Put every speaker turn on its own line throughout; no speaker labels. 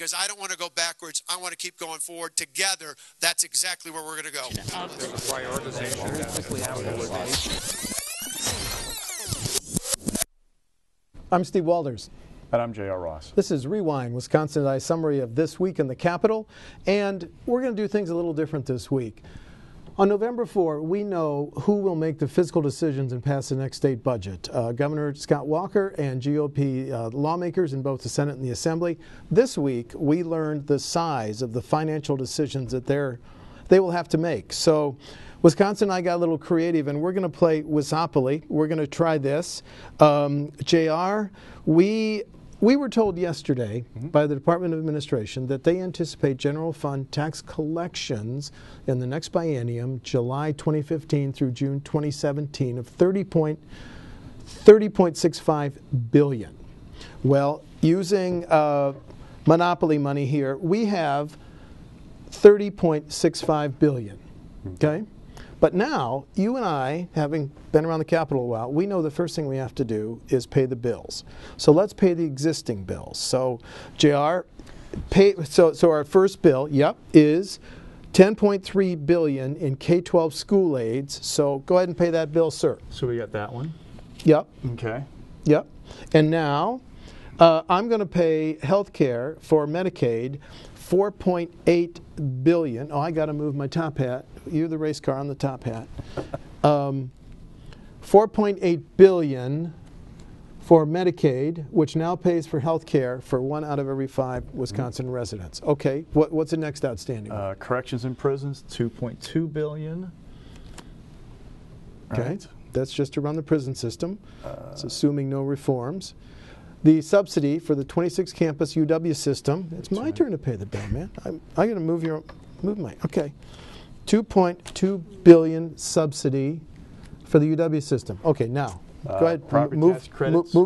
because I don't want to go backwards. I want to keep going forward. Together, that's exactly where we're going to go.
I'm Steve Walders.
And I'm J.R. Ross.
This is Rewind, Wisconsin's summary of this week in the Capitol, and we're going to do things a little different this week. On November 4, we know who will make the fiscal decisions and pass the next state budget. Governor Scott Walker and GOP lawmakers in both the Senate and the Assembly. This week, we learned the size of the financial decisions that they will have to make. So Wisconsin and I got a little creative, and we're going to play Wisopoly. We're going to try this. JR, we were told yesterday by the Department of Administration that they anticipate general fund tax collections in the next biennium, July 2015 through June 2017, of $30.65 billion. Well, using monopoly money here, we have $30.65 billion. Okay? But now, you and I, having been around the Capitol a while, we know the first thing we have to do is pay the bills. So let's pay the existing bills. So, JR, so our first bill, is $10.3 billion in K-12 school aids. So go ahead and pay that bill, sir.
So we got that one?
Yep.
Okay.
Yep. And now, I'm going to pay health care for Medicaid, $4.8 billion. Oh, I got to move my top hat. You're the race car on the top hat. $4.8 billion for Medicaid, which now pays for health care for 1 out of every 5 Wisconsin residents. Okay, what's the next outstanding?
Corrections and prisons, $2.2 billion.
Okay,
right.
That's just to run the prison system. It's assuming no reforms. The subsidy for the 26 campus UW system. It's my turn to pay the bill, man. I got to move my. Okay, $2.2 billion subsidy for the UW system. Okay, now go ahead. Move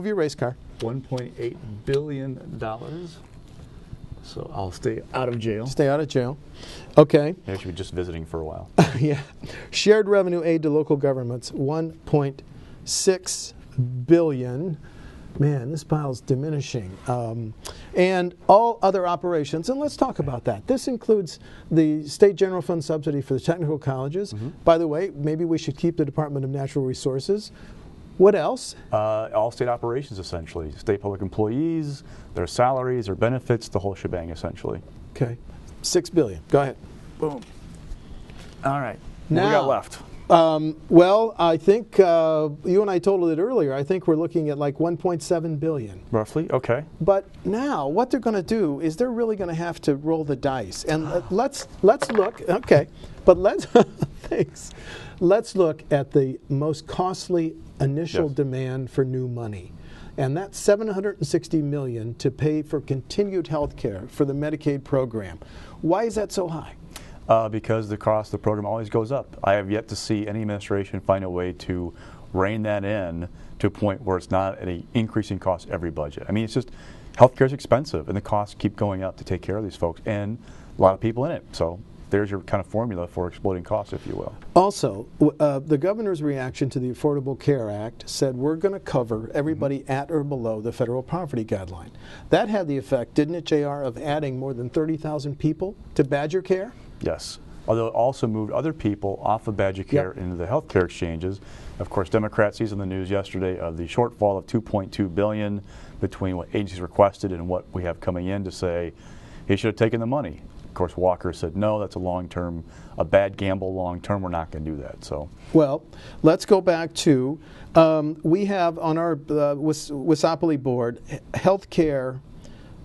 your race car.
$1.8 billion. So I'll stay out of jail.
Stay out of jail. Okay.
Maybe I should be just visiting for a while.
Yeah. Shared revenue aid to local governments, $1.6 billion. Man, this pile's diminishing. And all other operations, and let's talk about that. This includes the state general fund subsidy for the technical colleges. By the way, maybe we should keep the Department of Natural Resources. What else?
All state operations, essentially. State public employees, their salaries, their benefits, the whole shebang, essentially.
Okay. $6 billion. Go ahead.
Boom. All right.
Now,
what we got left?
Well, I think you and I told it earlier. I think we're looking at like $1.7 billion.
Roughly, okay.
But now, what they're going to do is they're really going to have to roll the dice. And let's look. Okay, but let's thanks. Let's look at the most costly initial demand for new money, and that's $760 million to pay for continued health care for the Medicaid program. Why is that so high?
Because the cost of the program always goes up. I have yet to see any administration find a way to rein that in to a point where it's not an increasing cost every budget. I mean, it's just healthcare is expensive, and the costs keep going up to take care of these folks, and a lot of people in it. So there's your kind of formula for exploding costs, if you will.
Also, the governor's reaction to the Affordable Care Act said we're going to cover everybody at or below the federal poverty guideline. That had the effect, didn't it, JR, of adding more than 30,000 people to Badger Care?
Yes. Although it also moved other people off of Badger Care into the health care exchanges. Of course, Democrats sees on the news yesterday of the shortfall of $2.2 billion between what agencies requested and what we have coming in to say he should have taken the money. Of course, Walker said, no, that's a bad gamble long-term. We're not going to do that. So,
well, let's go back to, we have on our Wisopoly board, health care,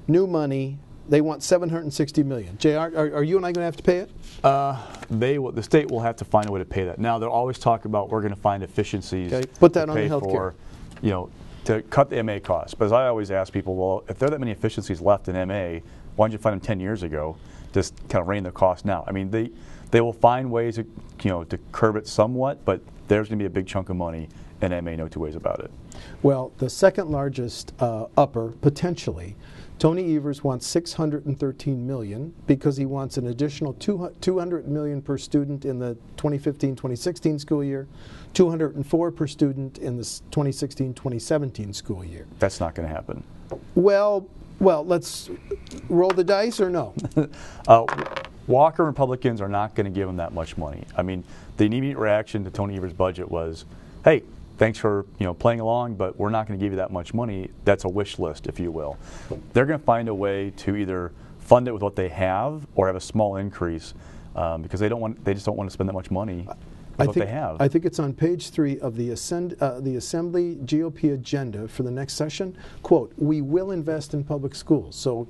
new money. They want $760 million. JR, are you and I going to have to pay it?
The state will have to find a way to pay that. Now, they'll always talk about we're going to find efficiencies.
Okay. Put that on the health care.
To cut the MA costs. But as I always ask people, well, if there are that many efficiencies left in MA, why didn't you find them 10 years ago? Just kind of rein the cost now. I mean, they will find ways to curb it somewhat, but there's going to be a big chunk of money in MA, no two ways about it.
Well, the second largest upper, potentially, Tony Evers wants $613 million because he wants an additional $200 million per student in the 2015-2016 school year, $204 per student in the 2016-2017 school year.
That's not going to happen.
Well, Well, let's roll the dice or no?
Walker Republicans are not going to give them that much money. I mean, the immediate reaction to Tony Evers' budget was, hey, thanks for playing along, but we're not going to give you that much money. That's a wish list, if you will. They're going to find a way to either fund it with what they have or have a small increase because they just don't want to spend that much money with what they have.
I think it's on page 3 of the Assembly GOP agenda for the next session. Quote, we will invest in public schools. So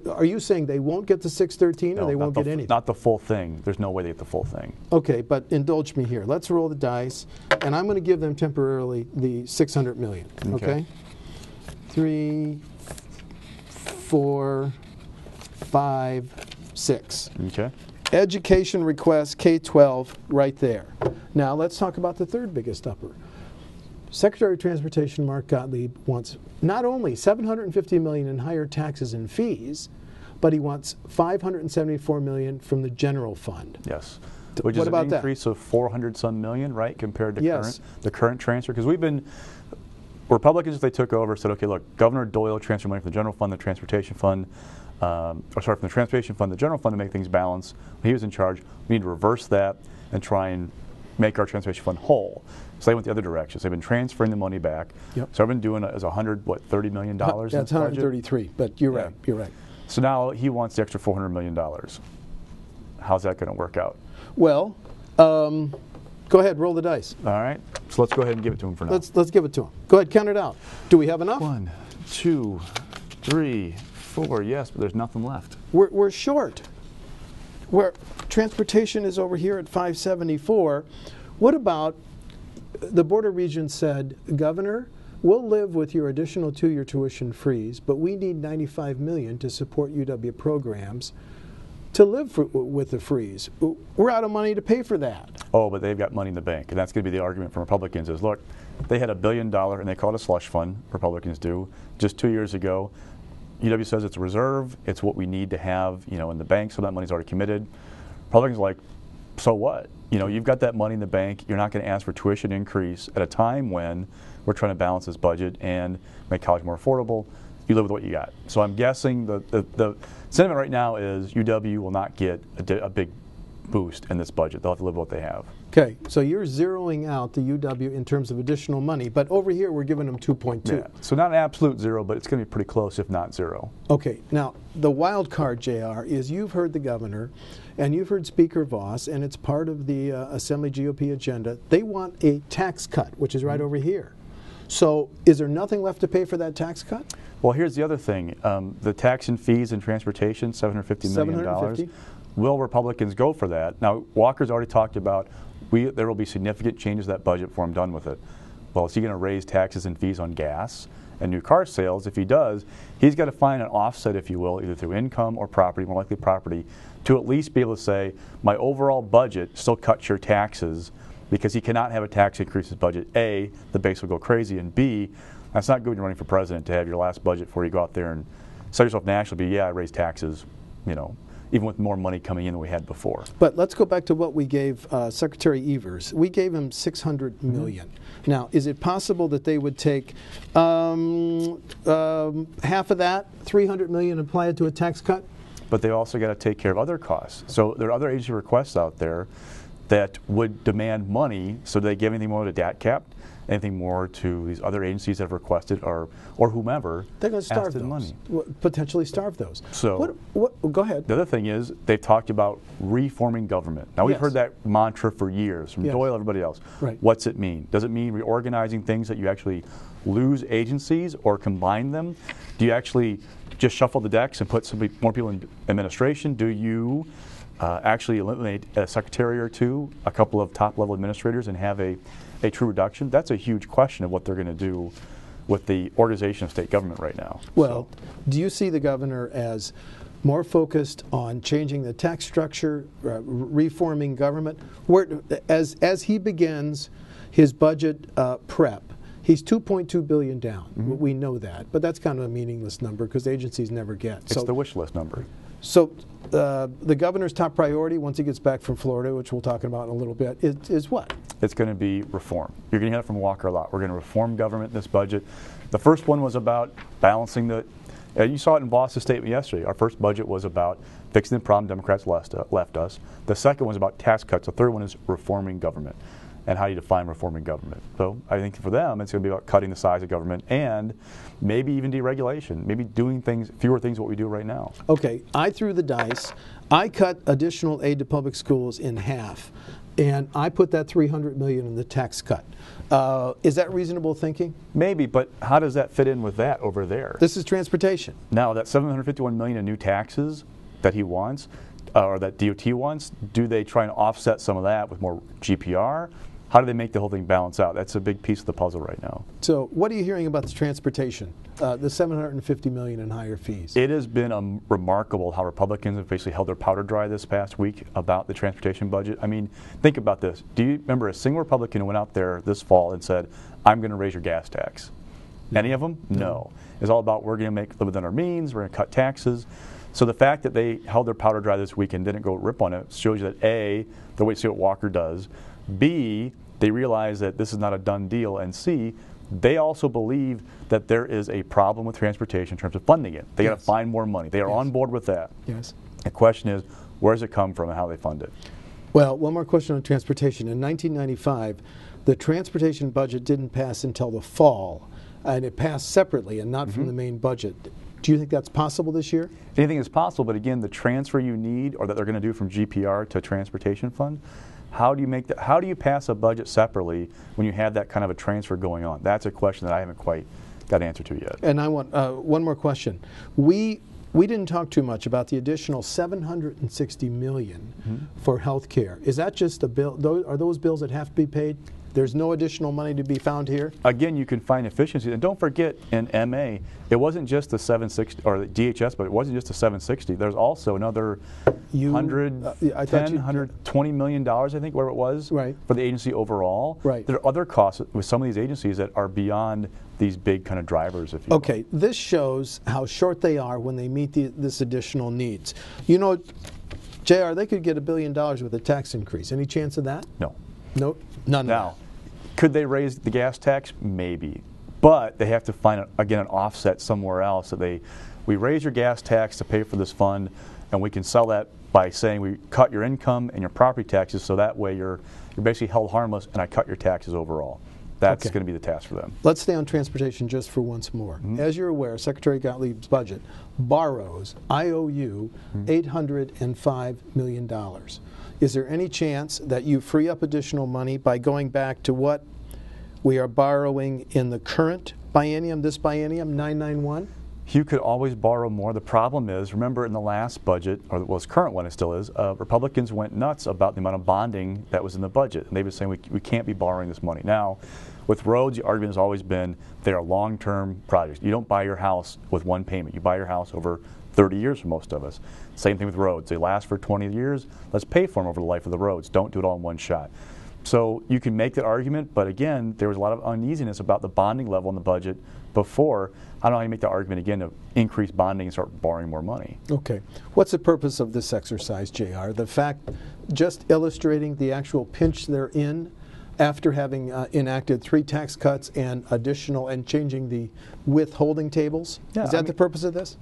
are you saying they won't get the 613 or they won't get anything?
Not the full thing. There's no way they get the full thing.
Okay, but indulge me here. Let's roll the dice, and I'm going to give them temporarily the $600 million. Okay? 3, 4, 5, 6.
Okay.
Education request K-12 right there. Now let's talk about the third biggest upper. Secretary of Transportation Mark Gottlieb wants not only $750 million in higher taxes and fees, but he wants $574 million from the general fund.
Yes. Which is an increase of 400-some million, right, compared to the current transfer? Because Republicans, if they took over, said, okay, look, Governor Doyle transferred money from the general fund, the transportation fund, from the transportation fund, the general fund to make things balance. When he was in charge, we need to reverse that and try and make our transportation fund whole. So they went the other direction. So they've been transferring the money back. Yep. So I've been doing it as $30 million.
That's 133, but you're right. You're right.
So now he wants the extra $400 million. How's that going to work out?
Well, go ahead, roll the dice.
All right. So let's go ahead and give it to him for now.
Let's give it to him. Go ahead, count it out. Do we have enough?
1, 2, 3, 4. Yes, but there's nothing left.
We're short. Transportation is over here at 574. What about the Board of Regents said, Governor, we'll live with your additional 2-year tuition freeze, but we need $95 million to support UW programs to live with the freeze. We're out of money to pay for that.
Oh, but they've got money in the bank, and that's going to be the argument from Republicans is, look, they had $1 billion, and they call it a slush fund, Republicans do, just 2 years ago. UW says it's a reserve, it's what we need to have, in the bank, so that money's already committed. Republicans are like, so what? You've got that money in the bank, you're not going to ask for tuition increase at a time when we're trying to balance this budget and make college more affordable. You live with what you got. So I'm guessing the sentiment right now is UW will not get a big boost in this budget. They'll have to live with what they have.
Okay, so you're zeroing out the UW in terms of additional money, but over here we're giving them 2.2.
Yeah. So not an absolute zero, but it's going to be pretty close, if not zero.
Okay, now the wild card, JR, is you've heard the governor and you've heard Speaker Voss, and it's part of the Assembly GOP agenda. They want a tax cut, which is right over here. So is there nothing left to pay for that tax cut?
Well, here's the other thing. The tax and fees and transportation, $750 million. Will Republicans go for that? Now, Walker's already talked about there will be significant changes to that budget before I'm done with it. Well, is he going to raise taxes and fees on gas and new car sales? If he does, he's got to find an offset, if you will, either through income or property, more likely property, to at least be able to say, my overall budget still cuts your taxes, because he cannot have a tax increase in his budget. A, the base will go crazy, and B, that's not good when you're running for president to have your last budget before you go out there and sell yourself nationally, I raised taxes, even with more money coming in than we had before.
But let's go back to what we gave Secretary Evers. We gave him $600 million. Now, is it possible that they would take half of that, $300 million, and apply it to a tax cut?
But they also got to take care of other costs. So there are other agency requests out there that would demand money. So do they give anything more to DAT cap, anything more to these other agencies that have requested, or whomever?
They're going to starve those.
Money.
Potentially starve those.
So
go ahead.
The other thing is they've talked about reforming government. Now we've heard that mantra for years from Doyle, everybody else.
Right.
What's it mean? Does it mean reorganizing things that you actually lose agencies or combine them? Do you actually just shuffle the decks and put more people in administration? Do you actually eliminate a secretary or two, a couple of top-level administrators, and have a true reduction? That's a huge question of what they're going to do with the organization of state government right now.
Well, do you see the governor as more focused on changing the tax structure, reforming government? As he begins his budget prep, he's $2.2 billion down. Mm-hmm. We know that, but that's kind of a meaningless number because agencies never get.
It's the wish list number.
So the governor's top priority, once he gets back from Florida, which we'll talk about in a little bit, is what?
It's going to be reform. You're going to hear it from Walker a lot. We're going to reform government in this budget. The first one was about balancing the You saw it in Voss's statement yesterday. Our first budget was about fixing the problem Democrats left us. The second was about tax cuts. The third one is reforming government and how you define reforming government. So I think for them, it's going to be about cutting the size of government and maybe even deregulation, maybe doing fewer things what we do right now.
Okay, I threw the dice. I cut additional aid to public schools in half, and I put that $300 million in the tax cut. Is that reasonable thinking?
Maybe, but how does that fit in with that over there?
This is transportation.
Now, that $751 million in new taxes that he wants, or that DOT wants, do they try and offset some of that with more GPR? How do they make the whole thing balance out? That's a big piece of the puzzle right now.
So what are you hearing about the transportation, the $750 million in higher fees?
It has been remarkable how Republicans have basically held their powder dry this past week about the transportation budget. I mean, think about this. Do you remember a single Republican who went out there this fall and said, I'm going to raise your gas tax? Any of them? No. It's all about we're going to live within our means, we're going to cut taxes. So the fact that they held their powder dry this week and didn't go rip on it shows you that A, they'll wait to see what Walker does. B, they realize that this is not a done deal. And C, they also believe that there is a problem with transportation in terms of funding it. They got to find more money. They are on board with that.
Yes.
The question is, where does it come from and how they fund it?
Well, one more question on transportation. In 1995, the transportation budget didn't pass until the fall, and it passed separately and not from the main budget. Do you think that's possible this year?
Anything is possible, but again, the transfer you need or that they're going to do from GPR to transportation fund, how do you make that? How do you pass a budget separately when you have that kind of a transfer going on? That's a question that I haven't quite got an answer to yet.
And I want one more question. We didn't talk too much about the additional $760 million for health care. Is that just a bill? Are those bills that have to be paid? There's no additional money to be found here?
Again, you can find efficiency. And don't forget, in MA, it wasn't just the 760, or the DHS, but it wasn't just the 760. There's also another $120 million, I think, where it was, for the agency overall.
Right.
There are other costs with some of these agencies that are beyond these big kind of drivers, if you will.
Okay, this shows how short they are when they meet this additional needs. You know, JR, they could get $1 billion with a tax increase. Any chance of that?
No.
No, none.
Now, could they raise the gas tax? Maybe. But they have to find, again, an offset somewhere else. So we raise your gas tax to pay for this fund, and we can sell that by saying we cut your income and your property taxes, so that way you're basically held harmless, and I cut your taxes overall. That's going to be the task for them.
Let's stay on transportation just for once more. As you're aware, Secretary Gottlieb's budget borrows IOU $805 million. Is there any chance that you free up additional money by going back to what we are borrowing in the current biennium, this biennium, 991?
You could always borrow more. The problem is, remember in the last budget, or well, this current one it still is, Republicans went nuts about the amount of bonding that was in the budget. And they've been saying we can't be borrowing this money. Now, with roads, the argument has always been they are long-term projects. You don't buy your house with one payment. You buy your house over 30 years for most of us. Same thing with roads. They last for 20 years. Let's pay for them over the life of the roads. Don't do it all in one shot. So you can make that argument, but again, there was a lot of uneasiness about the bonding level in the budget before. I don't know how you make the argument again to increase bonding and start borrowing more money.
Okay. What's the purpose of this exercise, JR? The fact, just illustrating the actual pinch they're in after having enacted 3 tax cuts and additional and changing the withholding tables?
Yeah,
Is that the purpose of this?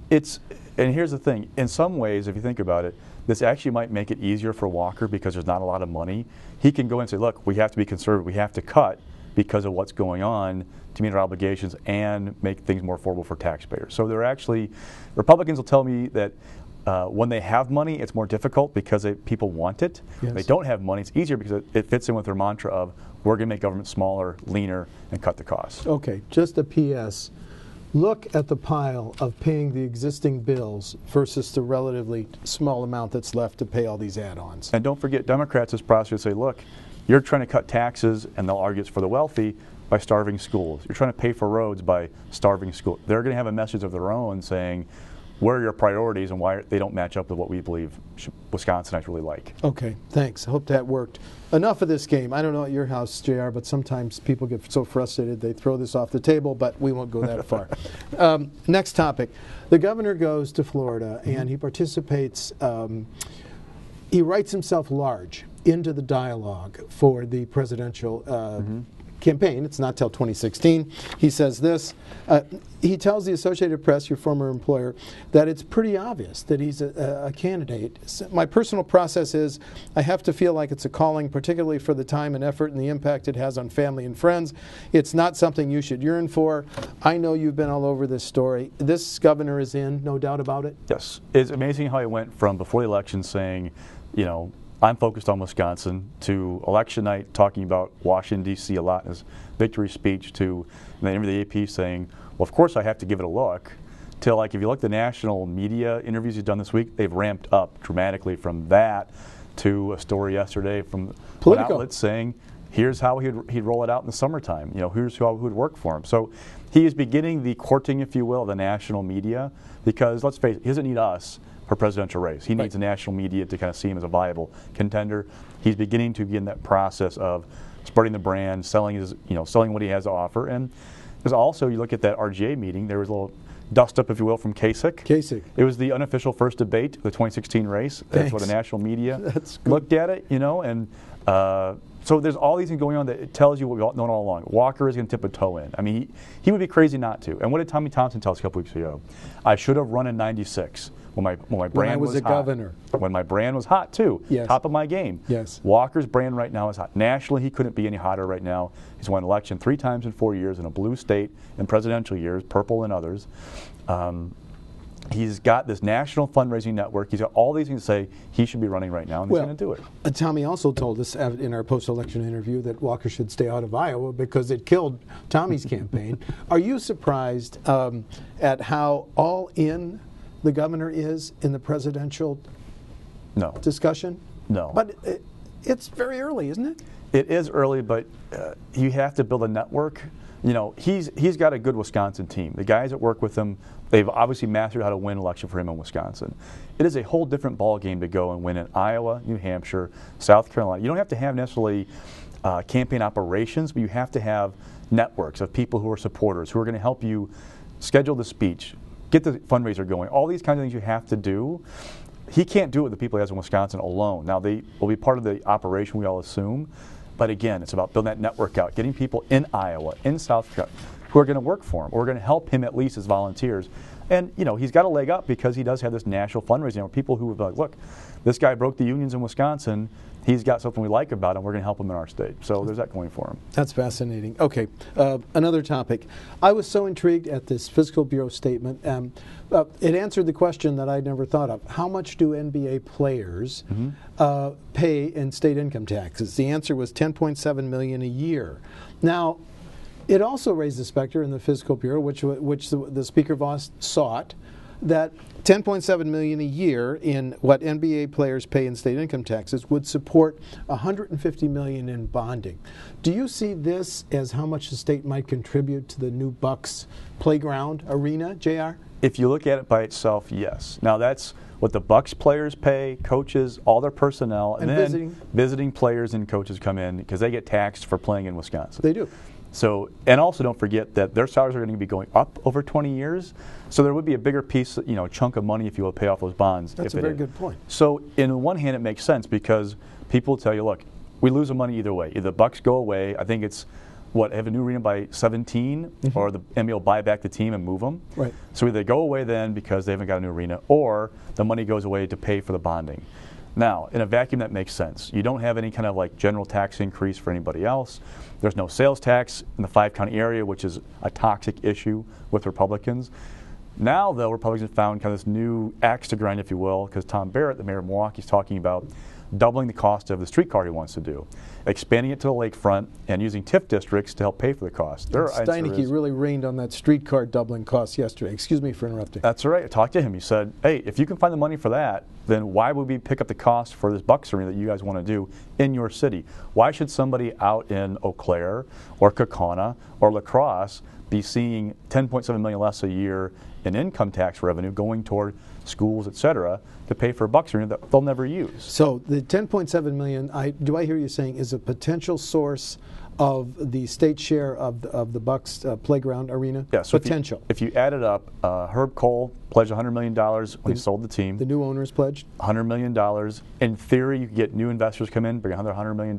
And here's the thing. In some ways, if you think about it, this actually might make it easier for Walker because there's not a lot of money. He can go and say, look, we have to be conservative. We have to cut because of what's going on to meet our obligations and make things more affordable for taxpayers. So they're actually, Republicans will tell me that when they have money, it's more difficult because people want it.
Yes.
When they don't have money, it's easier because it fits in with their mantra of we're going to make government smaller, leaner, and cut the costs.
Okay, just a PS. Look at the pile of paying the existing bills versus the relatively small amount that's left to pay all these add-ons.
And don't forget, Democrats as prosecutors say, look, you're trying to cut taxes, and they'll argue it's for the wealthy, by starving schools. You're trying to pay for roads by starving schools. They're going to have a message of their own saying, where are your priorities and why they don't match up with what we believe Wisconsinites really like.
Okay, thanks. I hope that worked. Enough of this game. I don't know at your house, JR, but sometimes people get so frustrated they throw this off the table, but we won't go that far. Next topic. The governor goes to Florida and he participates, he writes himself large into the dialogue for the presidential campaign. It's not till 2016. He says this. He tells the Associated Press, your former employer, that it's pretty obvious that he's a candidate. My personal process is I have to feel like it's a calling, particularly for the time and effort and the impact it has on family and friends. It's not something you should yearn for. I know you've been all over this story. This governor is in, no doubt about it.
Yes. It's amazing how he went from before the election saying, you know, I'm focused on Wisconsin, to election night talking about Washington, D.C. a lot in his victory speech, to then the AP saying, well, of course I have to give it a look, till, like, if you look at the national media interviews he's done this week, they've ramped up dramatically from that to a story yesterday from one outlet saying, here's how he'd roll it out in the summertime. You know, here's how it would work for him. So he is beginning the courting, if you will, of the national media, because let's face it, he doesn't need us for presidential race. He needs the national media to kind of see him as a viable contender. He's beginning to begin that process of spreading the brand, selling his, selling what he has to offer. And there's also, you look at that RGA meeting, there was a little dust up, if you will, from Kasich.
Kasich.
It was the unofficial first debate of the 2016 race. That's what the national media looked at it, and so there's all these things going on that it tells you what we've known all along. Walker is going to tip a toe in. I mean, he would be crazy not to. And what did Tommy Thompson tell us a couple weeks ago? I should have run in '96 when my brand was
a
hot.
governor.
When my brand was hot too.
Yes.
Top of my game.
Yes. Walker's
brand right now is hot. Nationally, he couldn't be any hotter right now. He's won an election 3 times in 4 years in a blue state in presidential years, purple and others. He's got this national fundraising network. He's got all these things to say he should be running right now, and he's going to do it.
Tommy also told us in our post-election interview that Walker should stay out of Iowa because it killed Tommy's campaign. Are you surprised at how all in the governor is in the presidential discussion?
No.
But it's very early, isn't it?
It is early, but you have to build a network. He's got a good Wisconsin team. The guys that work with him, they've obviously mastered how to win an election for him in Wisconsin. It is a whole different ball game to go and win in Iowa, New Hampshire, South Carolina. You don't have to have necessarily campaign operations, but you have to have networks of people who are supporters, who are going to help you schedule the speech, get the fundraiser going, all these kinds of things you have to do. He can't do it with the people he has in Wisconsin alone. Now, they will be part of the operation, we all assume. But again, it's about building that network out, getting people in Iowa, in South Carolina, who are going to work for him, or are going to help him at least as volunteers. And, he's got a leg up because he does have this national fundraising. People who would be like, look, this guy broke the unions in Wisconsin. He's got something we like about him. We're going to help him in our state. So there's that going for him.
That's fascinating. Okay, another topic. I was so intrigued at this Fiscal Bureau statement. It answered the question that I'd never thought of. How much do NBA players pay in state income taxes? The answer was $10.7 million a year. Now, it also raised the specter in the Fiscal Bureau, which the Speaker Voss sought, that $10.7 million a year in what NBA players pay in state income taxes would support $150 million in bonding. Do you see this as how much the state might contribute to the new Bucks playground arena, JR?
If you look at it by itself, yes. Now that's what the Bucks players pay, coaches, all their personnel, and then visiting players and coaches come in because they get taxed for playing in Wisconsin.
They do.
So, and also don't forget that their salaries are going to be going up over 20 years. So there would be a bigger piece, chunk of money, if you will, pay off those bonds.
That's a very good point.
So, in one hand, it makes sense because people will tell you, look, we lose the money either way. Either the Bucks go away. I think it's have a new arena by 17, or the NBA will buy back the team and move them.
Right.
So either they go away then because they haven't got a new arena, or the money goes away to pay for the bonding. Now, in a vacuum, that makes sense. You don't have any kind of general tax increase for anybody else. There's no sales tax in the 5-county area, which is a toxic issue with Republicans. Now, though, Republicans have found kind of this new axe to grind, if you will, because Tom Barrett, the mayor of Milwaukee, is talking about doubling the cost of the streetcar he wants to do, expanding it to the lakefront, and using TIF districts to help pay for the cost.
Steineke really rained on that streetcar doubling cost yesterday. Excuse me for interrupting.
That's right. I talked to him. He said, hey, if you can find the money for that, then why would we pick up the cost for this Bucks arena that you guys want to do in your city? Why should somebody out in Eau Claire or Kaukauna or La Crosse be seeing $10.7 million less a year in income tax revenue going toward schools, et cetera, to pay for a Bucks arena that they'll never use? So
the $10.7 million, do I hear you saying, is a potential source of the state share of the Bucks playground arena?
Yeah, so
potential.
If you add it up, Herb Cole pledged $100 million when he sold the team.
The new owners pledged?
$100 million. In theory, you could get new investors come in, bring another $100 million.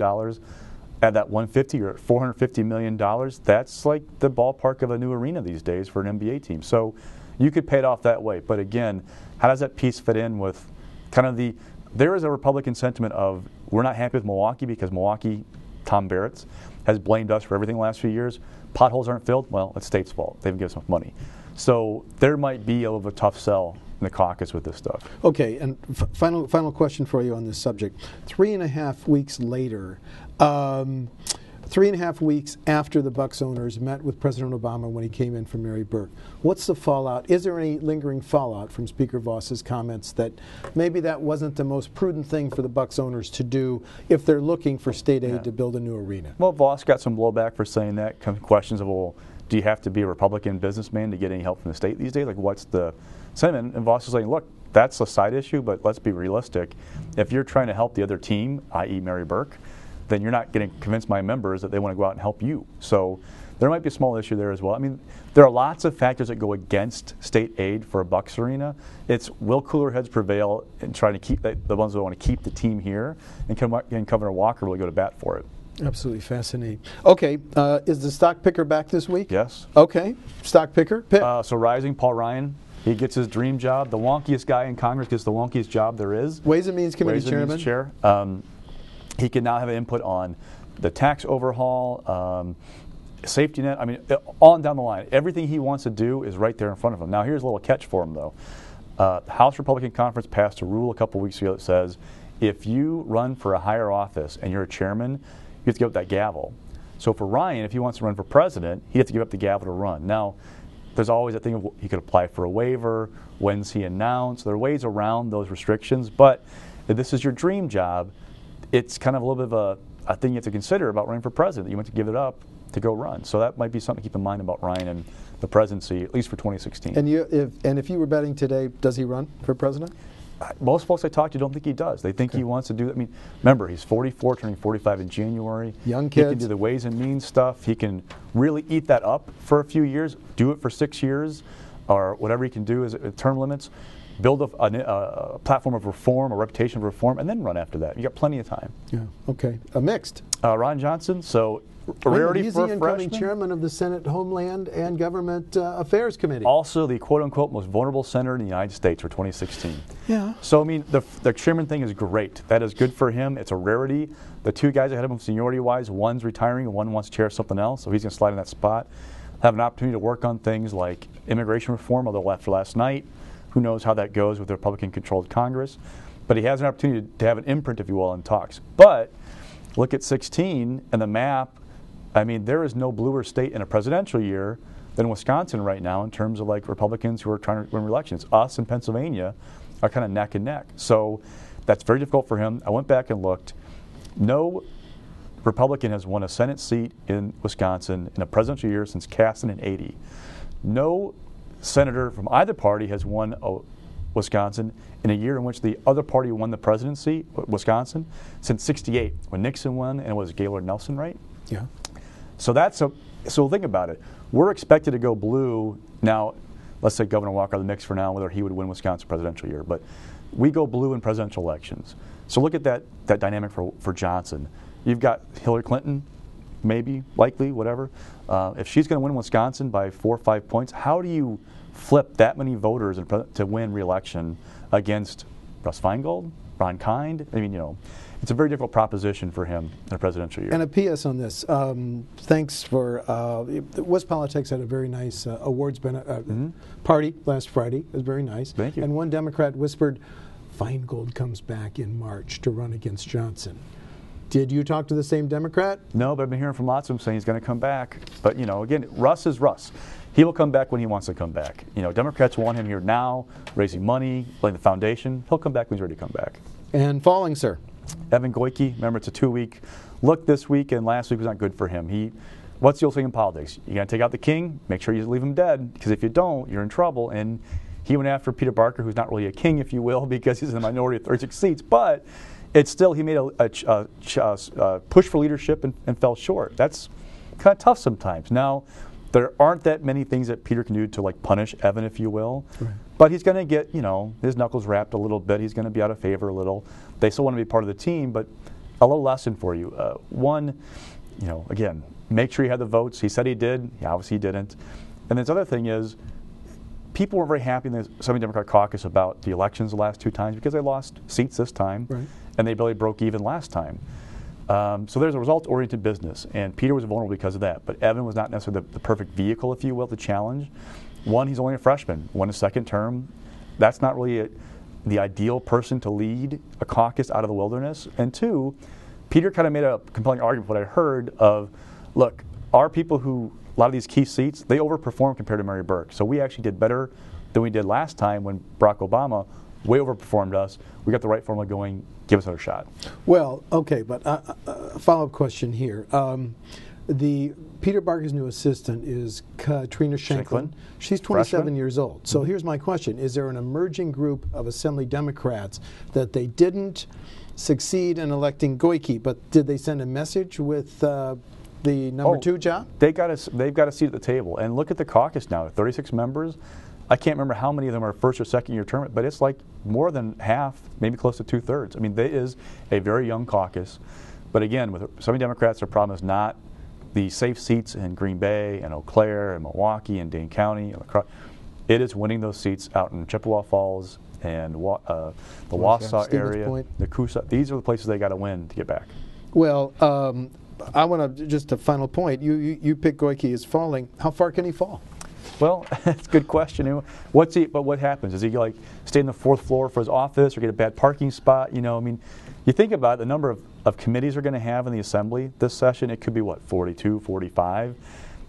at that 150 or $450 million, that's like the ballpark of a new arena these days for an NBA team. So you could pay it off that way. But again, how does that piece fit in with kind of there is a Republican sentiment of we're not happy with Milwaukee because Milwaukee, Tom Barrett's, has blamed us for everything the last few years. Potholes aren't filled. Well, it's state's fault. They haven't given us enough money. So there might be a little bit of a tough sell in the caucus with this stuff.
Okay, and final question for you on this subject. 3.5 weeks later, 3.5 weeks after the Bucks owners met with President Obama when he came in for Mary Burke, what's the fallout? Is there any lingering fallout from Speaker Voss's comments that maybe that wasn't the most prudent thing for the Bucks owners to do if they're looking for state aid to build a new arena?
Well, Voss got some blowback for saying that. Questions of, well, do you have to be a Republican businessman to get any help from the state these days? Like, what's the sentiment? And Voss is saying, look, that's a side issue, but let's be realistic. If you're trying to help the other team, i.e. Mary Burke, then you're not going to convince my members that they want to go out and help you. So there might be a small issue there as well. I mean, there are lots of factors that go against state aid for a Bucks arena. It's will cooler heads prevail in trying to keep the ones that want to keep the team here, and Governor Walker really go to bat for it.
Absolutely fascinating. Okay, is the stock picker back this week?
Yes.
Okay, stock picker. Pick.
So rising, Paul Ryan. He gets his dream job. The wonkiest guy in Congress gets the wonkiest job there is.
Ways and Means Committee Chairman.
Ways and Means Chair. He can now have an input on the tax overhaul, safety net. I mean, on down the line. Everything he wants to do is right there in front of him. Now, here's a little catch for him, though. The House Republican Conference passed a rule a couple weeks ago that says if you run for a higher office and you're a chairman, you have to give up that gavel. So for Ryan, if he wants to run for president, he has to give up the gavel to run. Now, there's always that thing of he could apply for a waiver. When's he announced? There are ways around those restrictions. But if this is your dream job, it's kind of a little bit of a thing you have to consider about running for president. You want to give it up to go run. So that might be something to keep in mind about Ryan and the presidency, at least for 2016.
And if you were betting today, does he run for president?
Most folks I talk to don't think he does. They think he wants to do that. I mean, remember, he's 44, turning 45 in January.
Young kids.
He can do the Ways and Means stuff. He can really eat that up for a few years, do it for 6 years, or whatever he can do as term limits, build a platform of reform, a reputation of reform, and then run after that. You got plenty of time.
Yeah, okay. Mixed.
Ron Johnson, so a rarity
he's
for
the
a
incoming
freshman.
chairman of the Senate Homeland and Government Affairs Committee.
Also the quote-unquote most vulnerable senator in the United States for 2016.
Yeah.
So, I mean, the chairman thing is great. That is good for him. It's a rarity. The two guys ahead of him seniority-wise, one's retiring and one wants to chair something else, so he's going to slide in that spot. Have an opportunity to work on things like immigration reform, although after last night, who knows how that goes with the Republican-controlled Congress. But he has an opportunity to have an imprint, if you will, in talks. But look at 16 and the map. I mean, there is no bluer state in a presidential year than Wisconsin right now in terms of like Republicans who are trying to win elections. Us and Pennsylvania are kind of neck and neck. So that's very difficult for him. I went back and looked. No Republican has won a Senate seat in Wisconsin in a presidential year since Caston in '80. No senator from either party has won Wisconsin in a year in which the other party won the presidency, Wisconsin, since '68 when Nixon won, and it was Gaylord Nelson, right?
Yeah.
So so think about it. We're expected to go blue now. Let's say Governor Walker out of the mix for now, whether he would win Wisconsin presidential year, but we go blue in presidential elections. So look at that dynamic for Johnson. You've got Hillary Clinton, maybe, likely, whatever. If she's going to win Wisconsin by 4 or 5 points, how do you flip that many voters to win re-election against Russ Feingold, Ron Kind? I mean, you know, it's a very difficult proposition for him in a presidential year.
And a PS on this. Thanks for Wisopolitics had a very nice awards party last Friday. It was very nice.
Thank you.
And one Democrat whispered, Feingold comes back in March to run against Johnson. Did you talk to the same Democrat?
No, but I've been hearing from lots of them saying he's going to come back. But, you know, again, Russ is Russ. He will come back when he wants to come back. You know, Democrats want him here now, raising money, laying the foundation. He'll come back when he's ready to come back.
And falling, sir.
Evan Goyke, remember it's a 2-week look this week, and last week was not good for him. What's the old thing in politics? You got to take out the king, make sure you leave him dead, because if you don't, you're in trouble. And he went after Peter Barker, who's not really a king, if you will, because he's in the minority of 36 seats. But it's still, he made a push for leadership and fell short. That's kind of tough sometimes. Now, there aren't that many things that Peter can do to like punish Evan, if you will. Right. But he's going to get, you know, his knuckles wrapped a little bit. He's going to be out of favor a little. They still want to be part of the team, but a little lesson for you. One, again, make sure you have the votes. He said he did. He obviously didn't. And this other thing is, people were very happy in the Assembly Democrat caucus about the elections the last 2 times because they lost seats this time,
right,
and they barely broke even last time. So there's a results-oriented business, and Peter was vulnerable because of that. But Evan was not necessarily the perfect vehicle, if you will, to challenge. One, he's only a freshman. One, his second term. That's not really the ideal person to lead a caucus out of the wilderness. And two, Peter kind of made a compelling argument, what I heard, of, look, our people who, a lot of these key seats, they overperform compared to Mary Burke. So we actually did better than we did last time when Barack Obama way overperformed us. We got the right formula going. Give us another shot.
Well, okay, but follow-up question here. The Peter Barker's new assistant is Katrina Shanklin. She's 27
Freshman.
years old. So here's my question. Is there an emerging group of Assembly Democrats that they didn't succeed in electing Goyke, but did they send a message with the number 2 job?
They've got a seat at the table. And look at the caucus now, 36 members. I can't remember how many of them are first or second year term, but it's like more than half, maybe close to 2/3. I mean, there is a very young caucus. But again, with some Democrats, their problem is not the safe seats in Green Bay and Eau Claire and Milwaukee and Dane County. It is winning those seats out in Chippewa Falls and the Wausau area, the Coosa. These are the places they got to win to get back.
Well, I want to, just a final point. You pick Goyke as falling. How far can he fall?
Well, that's a good question. But what happens? Does he like stay in the 4th floor for his office or get a bad parking spot? I mean, you think about the number of committees they're going to have in the Assembly this session. It could be, what, 42, 45?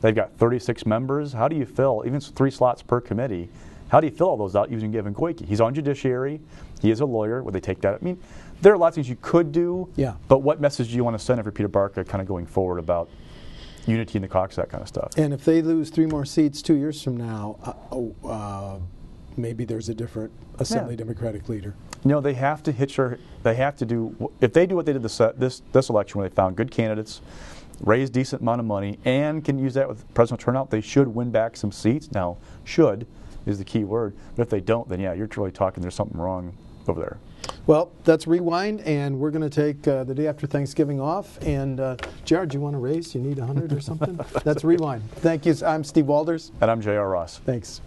They've got 36 members. How do you fill, even 3 slots per committee, how do you fill all those out using Evan Goyke? He's on Judiciary. He is a lawyer. Would they take that? I mean, there are lots of things you could do,
yeah, but
what message do you want to send for Peter Barker kind of going forward about unity in the caucus, that kind of stuff?
And if they lose 3 more seats 2 years from now, maybe there's a different Assembly Democratic leader.
They have to do, if they do what they did this election, where they found good candidates, raise decent amount of money, and can use that with presidential turnout, they should win back some seats. Now, should is the key word. But if they don't, then yeah, you're really talking there's something wrong over there.
Well, that's Rewind, and we're going to take the day after Thanksgiving off. And Jared, do you want to raise? You need 100 or something? That's Rewind. Thank you. I'm Steve Walders.
And I'm J.R. Ross.
Thanks.